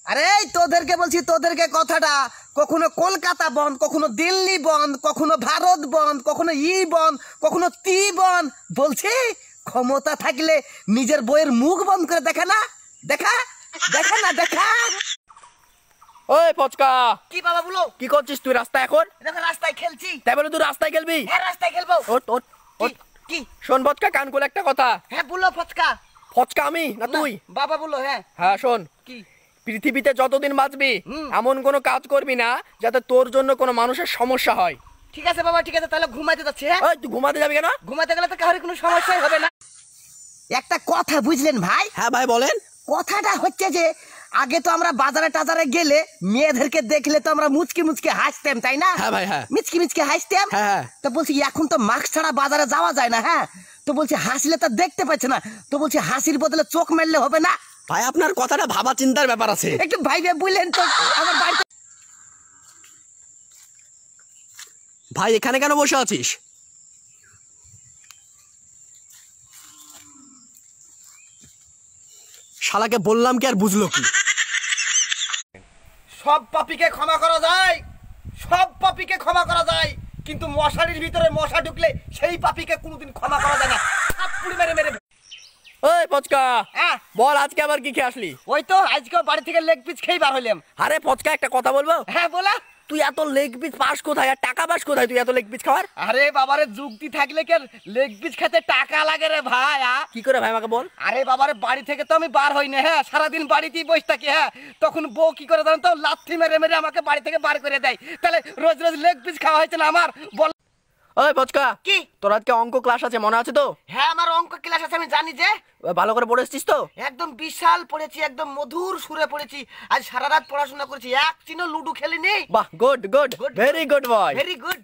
আরে তোদেরকে বলছি, তোদেরকে কথাটা, কখনো কলকাতা বন্ধ, কখনো দিল্লি বন্ধ, কখনো ভারত বন্ধ, কখনো বন্ধ, কখনো বন্ধ। বলছি ক্ষমতা থাকলে নিজের বইয়ের মুখ বন্ধ করে দেখা না, দেখা দেখা না দেখা। ওই পচকা, কি বাবা বলো? কি করছিস তুই রাস্তায় এখন? দেখো রাস্তায় খেলছি। তাই বলে তুই রাস্তায় খেলবি? হ্যাঁ রাস্তায় খেলবো। ওট ওট ওট। কি? শোন পচকা, কান খুলে একটা কথা। হ্যাঁ বলো ফচকা। ফচকা আমি না তুই? বাবা বলো। হ্যাঁ হ্যাঁ শোন, কি? পৃথিবীতে যতদিন বাঁচবি এমন কোনো কাজ করবি না যাতে তোর জন্য কোনো মানুষের সমস্যা হয়। ঠিক আছে বাবা, ঠিক আছে, তাহলে ঘুমাইতে যাচ্ছি। হ্যাঁ তুই ঘুমাতে যাবি কেন? ঘুমাতে গেলে তো কারোর কোনো সমস্যাই হবে না। একটা কথা বুঝলেন ভাই? হ্যাঁ ভাই বলেন। কথাটা হচ্ছে যে আগে তো আমরা বাজারে টাজারে গেলে মেয়েদেরকে দেখলে তো আমরা মুচকি মুচকি হাসতাম, তাই না? হ্যাঁ ভাই, হ্যাঁ মিচকি মিচকি হাসতাম। হ্যাঁ। তো বলছি এখন তো মাস্ক ছাড়া বাজারে যাওয়া যায় না। হ্যাঁ তো বলছি হাসলে তো দেখতে পাচ্ছে না, তো বলছি হাসির বদলে চোখ মারলে হবে না? ভাই আপনার কথাটা ভাবা চিন্তার ব্যাপার আছে। একটু ভাইবে বুঝলেন তো? আমার বাড়িতে ভাই এখানে কেন বসে আছিস? শালাকে বললাম কি আর বুঝলো কি? সব পাপীকে ক্ষমা করা যায়, সব পাপীকে ক্ষমা করা যায়, কিন্তু মশারির ভিতরে মশা ঢুকলে সেই পাপীকে কোনোদিন ক্ষমা করা যায় না। থাপ্পড়ি মেরে মেরে। ওই পচকা, হ্যাঁ বল আজকে আবার কি খেয়ে আসলি? ওই তো আজকে বাড়ি থেকে লেগ পিস খেয়ে বার হইলাম। আরে পচকা একটা কথা বলবো? হ্যাঁ বলা। তুই এত লেগ পিস পাস কোথায় আর টাকা পাস কোথায় তুই এত লেগ পিস খাওয়ার? আরে বাবারে যুক্তি থাকলে কি লেগ পিস খেতে টাকা লাগে রে ভাই? কি করে ভাই আমাকে বল? আরে বাবারে বাড়ি থেকে তো আমি বার হই না। হ্যাঁ সারাদিন বাড়িতেই বসে থাকি। হ্যাঁ তখন বউ কি করে জানো তো? লাথি মেরে মেরে আমাকে বাড়ি থেকে বার করে দেয়। তাহলে রোজ রোজ লেগ পিস খাওয়া হয়েছে না আমার? বল। ওই পচকা, কি? তোর আজকে অঙ্ক ক্লাস আছে মনে আছে তো? হ্যাঁ আমার অঙ্ক ক্লাস আছে, আমি জানি যে। ভালো করে পড়েছিস তো? একদম বিশাল পড়েছি, একদম মধুর সুরে পড়েছি। আজ সারা রাত পড়াশোনা করেছি, এক চিনো লুডো খেলিনি। বাহ, good good, very good boy, very good.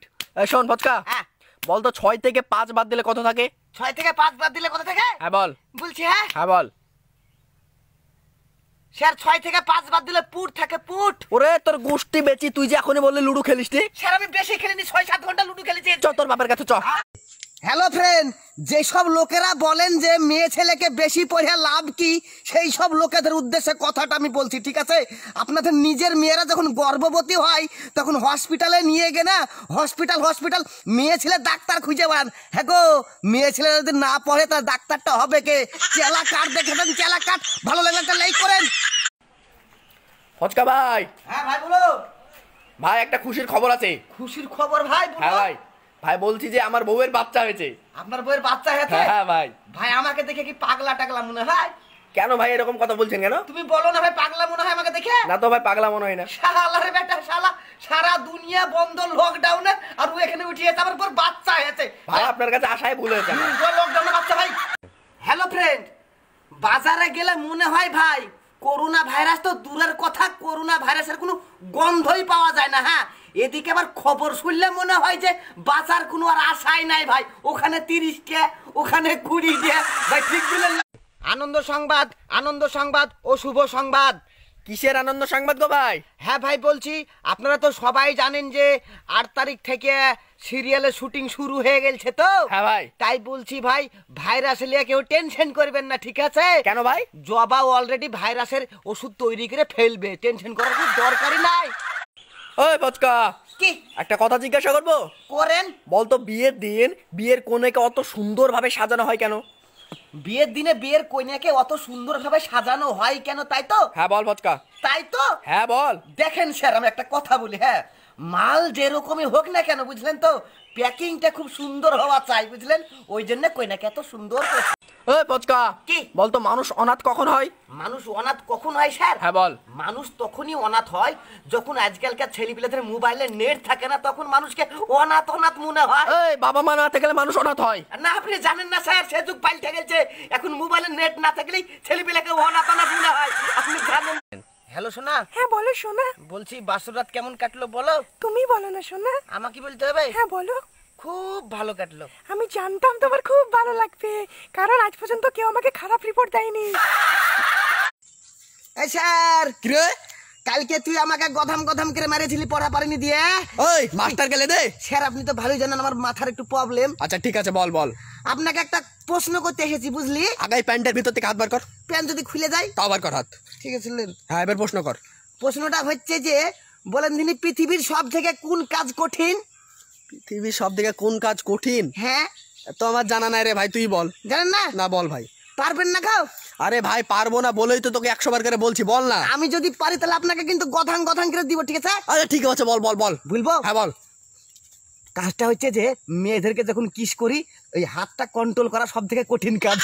শোন পচকা, হ্যাঁ বল তো 6 থেকে 5 বাদ দিলে কত থাকে? 6 থেকে 5 বাদ দিলে কত থাকে? হ্যাঁ বল। বলছি হ্যাঁ হ্যাঁ বল। স্যার 6 থেকে 5 বাদ দিলে পুট থাকে, পুট। ওরে তোর গোষ্ঠী বেচি, তুই যে এখনই বললি লুডো খেলিস নি। স্যার আমি বেশি খেলিনি, 6-7 ঘন্টা লুডো খেলেছি। চ তোর বাপের কাছে চ। হ্যালো ফ্রেন্ড, যেসব লোকেরা বলেন যে মেয়ে ছেলেকে বেশি পড়ে লাভ কি, সেই সব লোকেদের উদ্দেশ্যে কথাটা আমি বলছি, ঠিক আছে? আপনাদের নিজের মেয়েরা যখন গর্ভবতী হয় তখন হসপিটালে নিয়ে গে না, হসপিটাল মেয়ে ছেলে ডাক্তার খুঁজে পান। হ্যাঁ গো, মেয়ে ছেলে যদি না পড়ে তার ডাক্তারটা হবে কে? চেলা কাট দেখে দেন, চেলা কাট। ভালো লাগলে একটা লাইক করেন। পচকা ভাই। হ্যাঁ ভাই বলো। ভাই একটা খুশির খবর আছে। খুশির খবর ভাই? হ্যাঁ ভাই, ভাই বলছি যে আমার বউয়ের বাচ্চা হয়েছে। আপনার বউয়ের বাচ্চা হয়েছে? হ্যাঁ ভাই। ভাই আমাকে দেখে কি পাগলা টাগলা মনে হয়? কেন ভাই এরকম কথা বলছেন কেন? তুমি বলো না ভাই পাগলা মনে হয় আমাকে দেখে? না তো ভাই, পাগলা মনে হয় না। শালা রে বেটা শালা, সারা দুনিয়া বন্ধ লকডাউনে, আর ও এখানে উঠিয়েছে আমার পর বাচ্চা হয়েছে। ভাই আপনার কাছে আশায় ভুল হয়েছে আমার। লকডাউনে বাচ্চা ভাই। হ্যালো ফ্রেন্ড, বাজারে গেলে মনে হয় ভাই করোনা ভাইরাস তো দূরের কথা, করোনা ভাইরাসের কোনো গন্ধই পাওয়া যায় না। হ্যাঁ এদিকে আবার খবর শুনলে মনে হয় যে বাঁচার কোনো আর আশাই নাই ভাই। ওখানে 30টা, ওখানে 20টা। ভাই ঠিক বললেন। আনন্দ সংবাদ, আনন্দ সংবাদ ও শুভ সংবাদ। কিসের আনন্দ সংবাদ গো ভাই? হ্যাঁ ভাই বলছি, আপনারা তো সবাই জানেন যে 8 তারিখ থেকে সিরিয়ালের শুটিং শুরু হয়ে গেছে তো। হ্যাঁ ভাই। তাই বলছি ভাই, ভাইরাস নিয়ে কেউ টেনশন করবেন না, ঠিক আছে? কেন ভাই? জবা অলরেডি ভাইরাসের ওষুধ তৈরি করে ফেলবে, টেনশন করার কোনো দরকারই নাই। ওই পচকা, কি? একটা কথা জিজ্ঞাসা করবো? করেন। বলতো বিয়ের দিন বিয়ের কনেকে অত সুন্দরভাবে সাজানো হয় কেন? বিয়ের দিনে বিয়ের কন্যাকে অত সুন্দরভাবে সাজানো হয় কেন, তাই তো? হ্যাঁ বল পচকা। তাই তো? হ্যাঁ বল। দেখেন স্যার, আমি একটা কথা বলি। হ্যাঁ মাল যেরকমই হোক না কেন, বুঝলেন তো, প্যাকিংটা খুব সুন্দর হওয়া চাই, বুঝলেন? ওই জন্য কইনাকে এত সুন্দর করে। ওই পচকা, কি? বলতো মানুষ অনাথ কখন হয়? মানুষ অনাথ কখন হয় স্যার? হ্যাঁ বল। মানুষ তখনই অনাথ হয় যখন আজকালকার ছেলেপিলেদের মোবাইলে নেট থাকে না, তখন মানুষকে অনাথ অনাথ মনে হয়। এই বাবা মা না থাকলে মানুষ অনাথ হয় না আপনি জানেন না স্যার, সে যুগ পাল্টে গেছে। এখন মোবাইলে নেট না থাকলেই ছেলেপিলেকে অনাথ অনাথ মনে হয়, আপনি জানেন। হ্যালো সোনা। হ্যাঁ বলো সোনা। বলছি বাসর রাত কেমন কাটলো বলো? তুমি বলো না সোনা। আমাকে বলতে হবে? হ্যাঁ বলো। খুব ভালো কাটলো। আমি জানতাম তোমার খুব ভালো লাগবে, কারণ আজ পর্যন্ত কেউ আমাকে খারাপ রিপোর্ট দেয়নি। এই স্যার, কি রে? কালকে তুই আমাকে গধাম গধাম করে মেরেছিলি পড়া পারিনি দিয়ে। ওই মাস্টার গেলে দে। স্যার আপনি তো ভালোই জানেন আমার মাথার একটু প্রবলেম। আচ্ছা ঠিক আছে, বল বল। আপনাকে একটা প্রশ্ন করতে এসেছি বুঝলি। আগাই প্যান্টের ভিতর থেকে হাত বার কর। প্যান্ট যদি খুলে যায়? তাও বার কর হাত। ঠিক আছে নেন। হ্যাঁ এবার প্রশ্ন কর। প্রশ্নটা হচ্ছে যে বলেন দিনই পৃথিবীর সব থেকে কোন কাজ কঠিন? পৃথিবীর সব থেকে কোন কাজ কঠিন? হ্যাঁ তো আমার জানা নাই রে ভাই, তুই বল। জানেন না? না বল ভাই। পারবেন না খাও? আরে ভাই পারবো না বলেই তো তোকে 100 বার করে বলছি, বল না। আমি যদি পারি তাহলে আপনাকে কিন্তু গধাং গধাং করে দিব, ঠিক আছে? আরে ঠিক আছে, বল বল বল। বলবো? হ্যাঁ বল। কাজটা হচ্ছে যে মেয়েদেরকে যখন কিস করি ওই হাতটা কন্ট্রোল করা সব থেকে কঠিন কাজ।